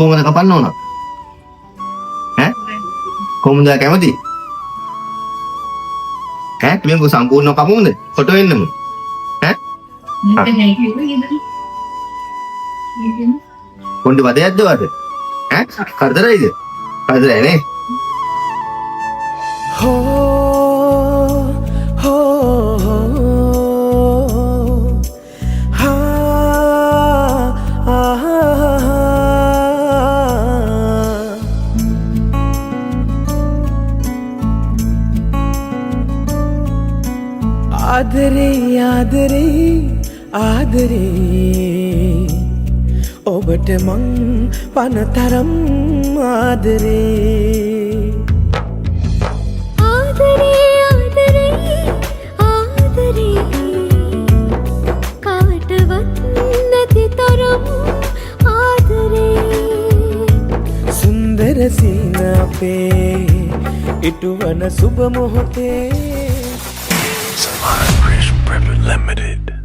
කොහොමද කපන්න ඕන? ඈ? කොහොමද කැමති? ඈ මේක සම්පූර්ණ කපමුද? ෆොටෝ එන්නම. ඈ? කොණ්ඩේ වදයක්ද වද? ඈ? කරදරයිද? කරදරයි නේ. हो हो आदरे आदरे आदरे ඔබට මං පනතරම් ආදරේ ආදරේ ආදරේ ආදරේ කාටවත් නැති තරම් ආදරේ සුන්දර සීන අපේ ඉටුවන සුබ මොහොතේ Salon Fresh Private Limited.